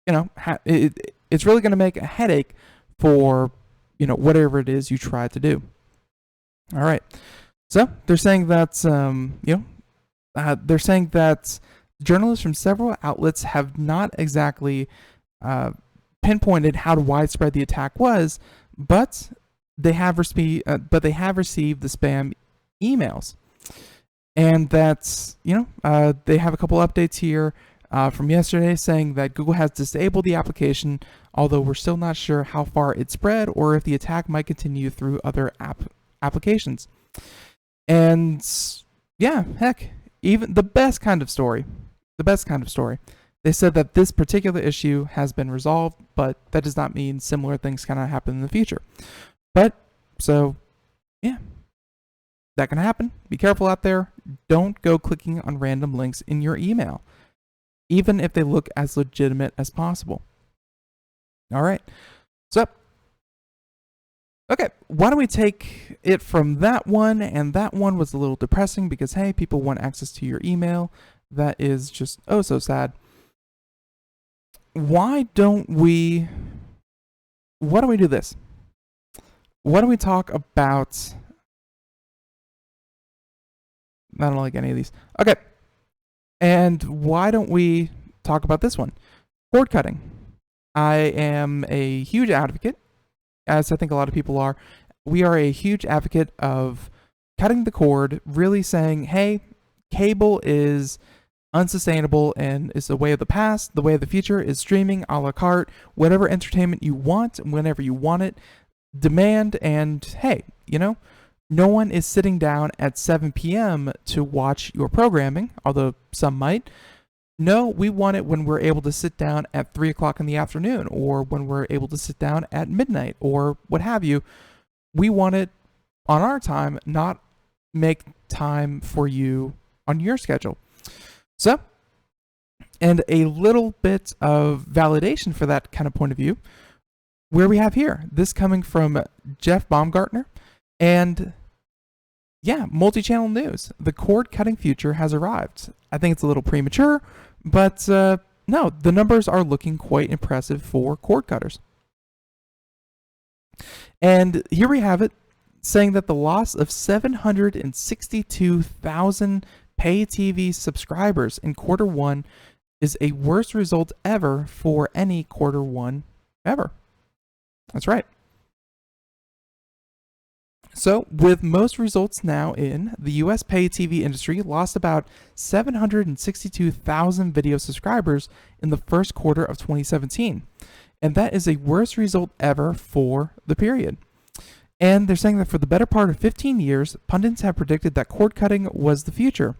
[SPEAKER 3] it's really going to make a headache for, whatever it is you try to do. All right. So they're saying that, they're saying that journalists from several outlets have not exactly pinpointed how widespread the attack was, but they have received the spam emails, and that's they have a couple updates here from yesterday saying that Google has disabled the application, although we're still not sure how far it spread or if the attack might continue through other applications. And yeah, heck, even the best kind of story. They said that this particular issue has been resolved, but that does not mean similar things cannot happen in the future. But, so, yeah, that can happen. Be careful out there. Don't go clicking on random links in your email, even if they look as legitimate as possible. All right. So, okay, why don't we take it from that one? And that one was a little depressing because, hey, people want access to your email. That is just, oh, so sad. Why don't we do this? Why don't we talk about, I don't like any of these. Okay. And why don't we talk about this one? Cord cutting. I am a huge advocate, as I think a lot of people are. We are a huge advocate of cutting the cord, really saying, hey, cable is unsustainable and is the way of the past. The way of the future is streaming, a la carte, whatever entertainment you want, whenever you want it. Demand, and hey, no one is sitting down at 7 p.m. to watch your programming, although some might. No, we want it when we're able to sit down at 3 o'clock in the afternoon, or when we're able to sit down at midnight, or what have you. We want it on our time, not make time for you on your schedule. So, and a little bit of validation for that kind of point of view, where we have here, this coming from Jeff Baumgartner, and yeah, multi-channel news. The cord-cutting future has arrived. I think it's a little premature, but no, the numbers are looking quite impressive for cord cutters. And here we have it, saying that the loss of 762,000 pay TV subscribers in quarter one is a worst result ever for any quarter one ever. That's right. So, with most results now in, the US pay TV industry lost about 762,000 video subscribers in the first quarter of 2017. And that is a worst result ever for the period. And they're saying that for the better part of 15 years, pundits have predicted that cord cutting was the future.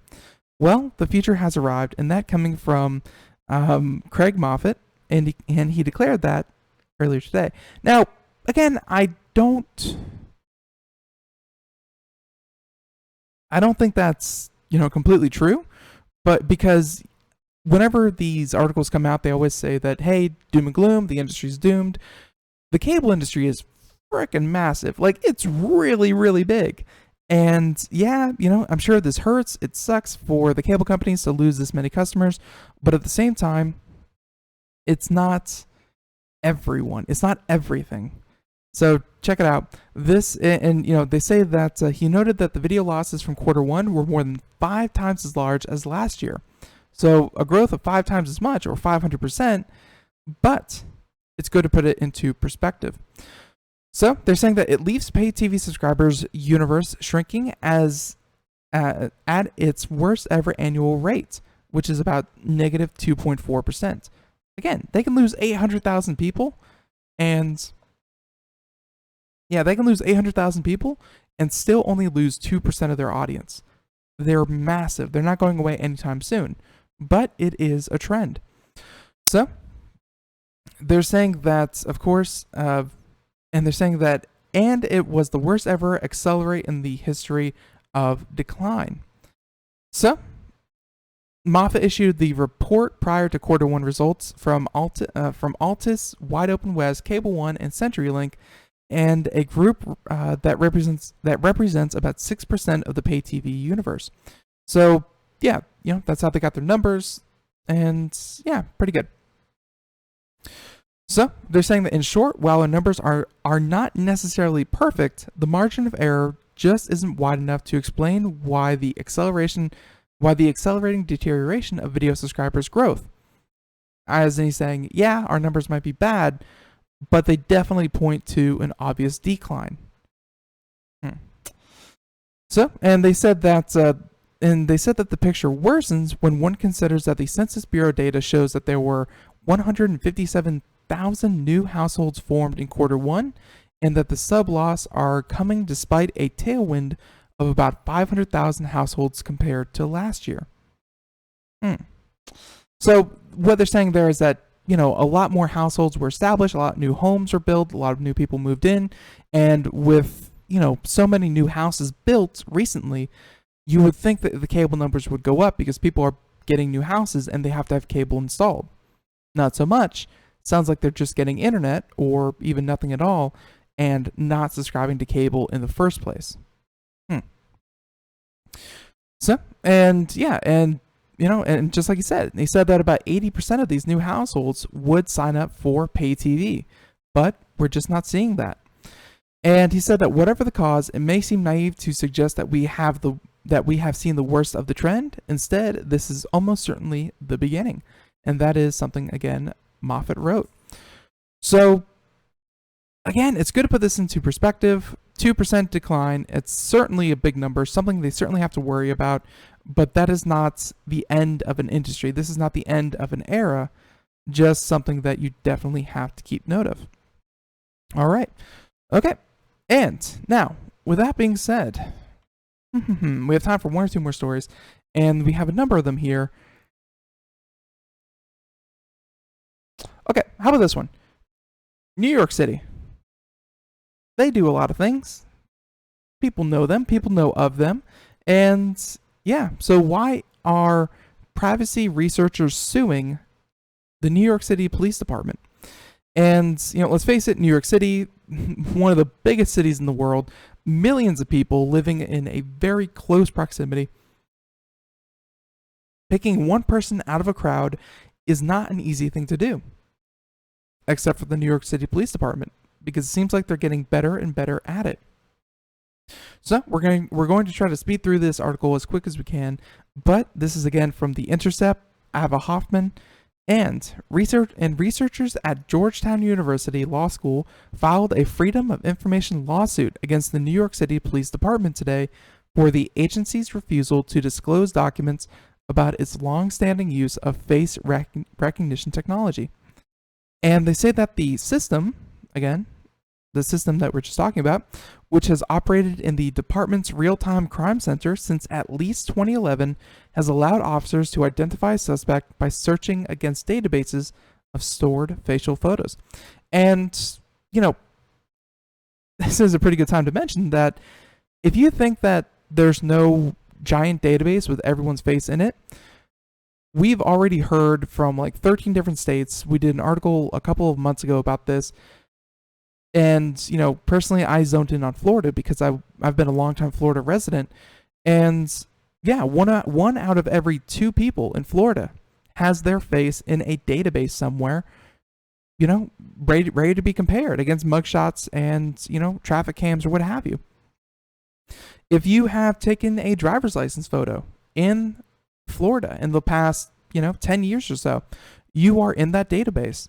[SPEAKER 3] Well, the future has arrived, and that coming from Craig Moffat, and he declared that earlier today. Now, again, I don't think that's, completely true, but because whenever these articles come out, they always say that, hey, doom and gloom, the industry's doomed. The cable industry is freaking massive. Like, it's really, really big. And yeah, I'm sure this hurts. It sucks for the cable companies to lose this many customers, but at the same time, it's not everyone. It's not everything. So check it out. This, and they say that he noted that the video losses from quarter one were more than 5 times as large as last year. So a growth of 5 times as much, or 500%, but it's good to put it into perspective. So they're saying that it leaves paid TV subscribers universe shrinking as at its worst ever annual rate, which is about negative 2.4%. Again, they can lose 800,000 people, and they can lose 800,000 people and still only lose 2% of their audience. They're massive. They're not going away anytime soon, but it is a trend. So they're saying that, of course, and they're saying that, and it was the worst ever accelerate in the history of decline. So Moffett issued the report prior to quarter one results from Altus, Wide Open West, Cable One, and CenturyLink, and a group that represents about 6% of the pay TV universe. So yeah, that's how they got their numbers, and yeah, pretty good. So they're saying that in short, while our numbers are not necessarily perfect, the margin of error just isn't wide enough to explain why the accelerating deterioration of video subscribers growth. As in he's saying, yeah, our numbers might be bad, but they definitely point to an obvious decline. So, and they said that the picture worsens when one considers that the Census Bureau data shows that there were 157,000 new households formed in quarter one, and that the sub-loss are coming despite a tailwind of about 500,000 households compared to last year. So what they're saying there is that, a lot more households were established, a lot of new homes were built, a lot of new people moved in, and with, so many new houses built recently, you would think that the cable numbers would go up because people are getting new houses and they have to have cable installed. Not so much. Sounds like they're just getting internet or even nothing at all and not subscribing to cable in the first place. So, and yeah, and just like he said that about 80% of these new households would sign up for pay TV, but we're just not seeing that. And he said that whatever the cause, it may seem naive to suggest that we have seen the worst of the trend. Instead, this is almost certainly the beginning. And that is something, again, Moffett wrote. So, again, it's good to put this into perspective. 2% decline, it's certainly a big number, something they certainly have to worry about, but that is not the end of an industry. This is not the end of an era, just something that you definitely have to keep note of. All right. Okay. And now, with that being said, we have time for one or two more stories, and we have a number of them here. Okay, how about this one? New York City. They do a lot of things. People know them. People know of them. And yeah, so why are privacy researchers suing the New York City Police Department? And, let's face it, New York City, one of the biggest cities in the world, millions of people living in a very close proximity. Picking one person out of a crowd is not an easy thing to do, except for the New York City Police Department, because it seems like they're getting better and better at it. So we're going to try to speed through this article as quick as we can, but this is again from The Intercept, Ava Hoffman, and researchers at Georgetown University Law School filed a Freedom of Information lawsuit against the New York City Police Department today for the agency's refusal to disclose documents about its long-standing use of face recognition technology. And they say that the system, again, the system that we're just talking about, which has operated in the department's real-time crime center since at least 2011, has allowed officers to identify a suspect by searching against databases of stored facial photos. And, this is a pretty good time to mention that if you think that there's no giant database with everyone's face in it, we've already heard from like 13 different states. We did an article a couple of months ago about this. And, personally, I zoned in on Florida because I've been a longtime Florida resident. And yeah, one out of every two people in Florida has their face in a database somewhere, ready to be compared against mugshots and, traffic cams or what have you. If you have taken a driver's license photo in Florida in the past, 10 years or so, you are in that database.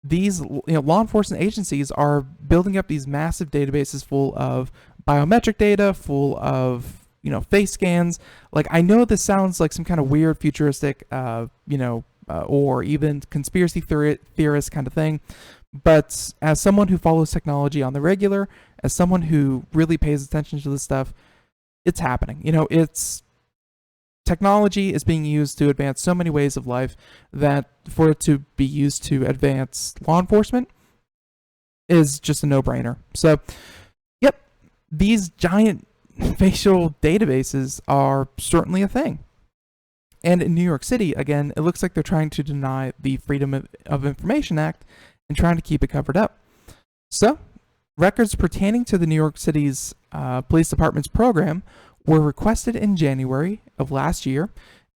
[SPEAKER 3] These law enforcement agencies are building up these massive databases full of biometric data, full of face scans. Like, I know this sounds like some kind of weird futuristic or even conspiracy theorist kind of thing, but as someone who follows technology on the regular, as someone who really pays attention to this stuff, it's happening. It's technology is being used to advance so many ways of life that for it to be used to advance law enforcement is just a no-brainer. So, yep, these giant facial databases are certainly a thing. And in New York City, again, it looks like they're trying to deny the Freedom of Information Act and trying to keep it covered up. So, records pertaining to the New York City's police department's program were requested in January of last year,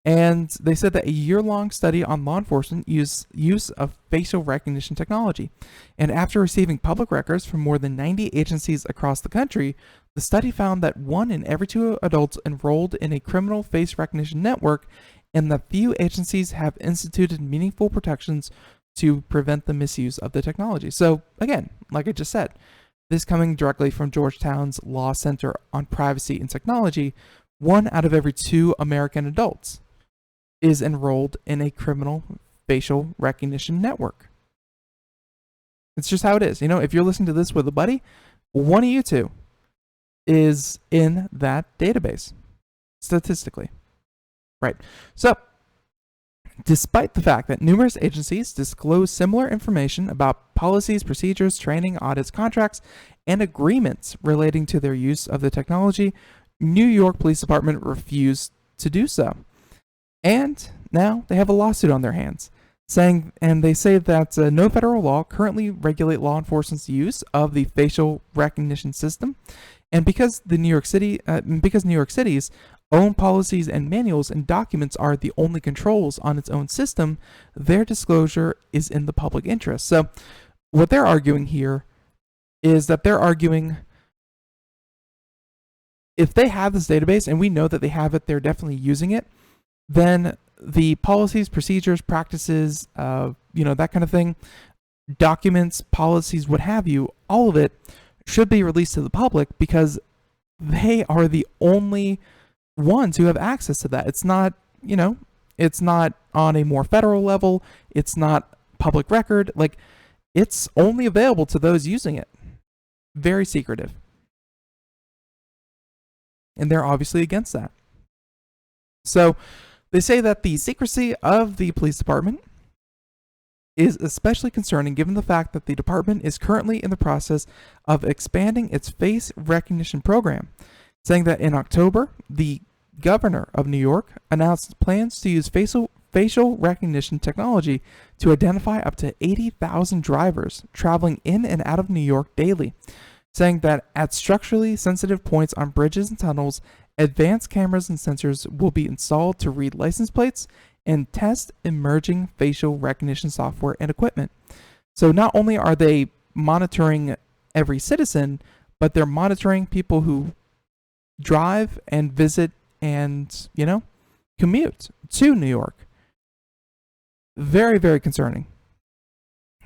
[SPEAKER 3] and they said that a year-long study on law enforcement use of facial recognition technology. And after receiving public records from more than 90 agencies across the country, the study found that 1 in every 2 adults enrolled in a criminal face recognition network, and that few agencies have instituted meaningful protections to prevent the misuse of the technology. So again, like I just said, this coming directly from Georgetown's Law Center on Privacy and Technology, 1 out of every 2 American adults is enrolled in a criminal facial recognition network. It's just how it is. If you're listening to this with a buddy, 1 of you 2 is in that database, statistically. Right. So, despite the fact that numerous agencies disclose similar information about policies, procedures, training, audits, contracts, and agreements relating to their use of the technology, New York Police Department refused to do so. And now they have a lawsuit on their hands, they say that no federal law currently regulate law enforcement's use of the facial recognition system, and because New York City's own policies and manuals and documents are the only controls on its own system, their disclosure is in the public interest. So, what they're arguing here is that if they have this database, and we know that they have it, they're definitely using it, then the policies, procedures, practices, that kind of thing, documents, policies, what have you, all of it should be released to the public because they are the only ones who have access to that. It's not on a more federal level. It's not public record. It's only available to those using it. Very secretive. And they're obviously against that. So, they say that the secrecy of the police department is especially concerning given the fact that the department is currently in the process of expanding its face recognition program, saying that in October, the governor of New York announced plans to use facial recognition technology to identify up to 80,000 drivers traveling in and out of New York daily, saying that at structurally sensitive points on bridges and tunnels, advanced cameras and sensors will be installed to read license plates and test emerging facial recognition software and equipment. So not only are they monitoring every citizen, but they're monitoring people who drive and visit and, commute to New York. Very, very concerning.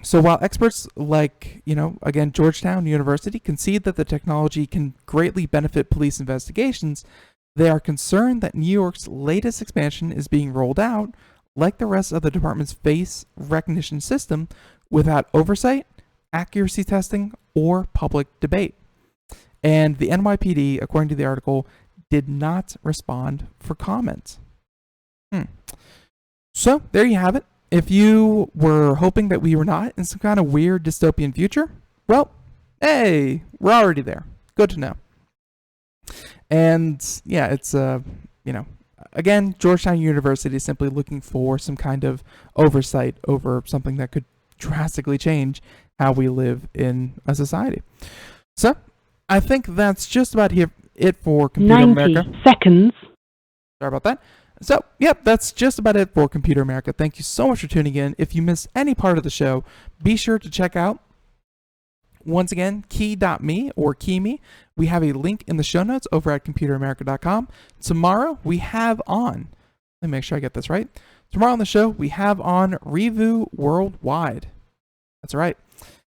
[SPEAKER 3] So while experts like, again, Georgetown University concede that the technology can greatly benefit police investigations, they are concerned that New York's latest expansion is being rolled out, like the rest of the department's face recognition system, without oversight, accuracy testing, or public debate. And the NYPD, according to the article, did not respond for comment. So there you have it. If you were hoping that we were not in some kind of weird dystopian future, well, hey, we're already there. Good to know. And yeah, it's, again, Georgetown University is simply looking for some kind of oversight over something that could drastically change how we live in a society. So I think that's just about it for Computer
[SPEAKER 1] 90
[SPEAKER 3] America.
[SPEAKER 1] seconds.
[SPEAKER 3] Sorry about that. So, yep, that's just about it for Computer America. Thank you so much for tuning in. If you missed any part of the show, be sure to check out, once again, key.me or KeyMe. We have a link in the show notes over at computeramerica.com. Tomorrow, we have on, let me make sure I get this right. Tomorrow on the show, we have on Revu Worldwide. That's right.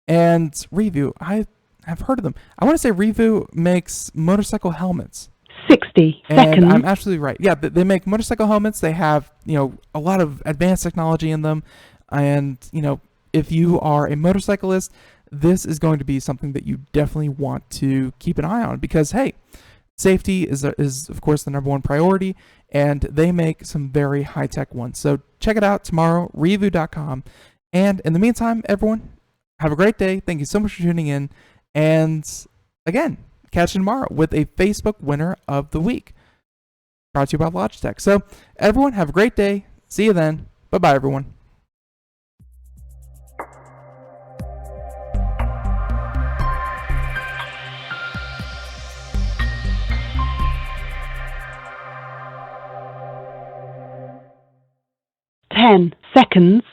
[SPEAKER 3] And Revu, I have heard of them. I want to say Revu makes motorcycle helmets.
[SPEAKER 1] 60
[SPEAKER 3] and
[SPEAKER 1] seconds.
[SPEAKER 3] I'm absolutely right. Yeah, they make motorcycle helmets. They have, a lot of advanced technology in them. And, if you are a motorcyclist, this is going to be something that you definitely want to keep an eye on because, hey, safety is of course the number one priority, and they make some very high-tech ones. So check it out tomorrow, revu.com. And in the meantime, everyone, have a great day. Thank you so much for tuning in. And again, catch you tomorrow with a Facebook winner of the week. brought to you by Logitech. So everyone, have a great day. See you then. Bye-bye, everyone.
[SPEAKER 1] Ten seconds.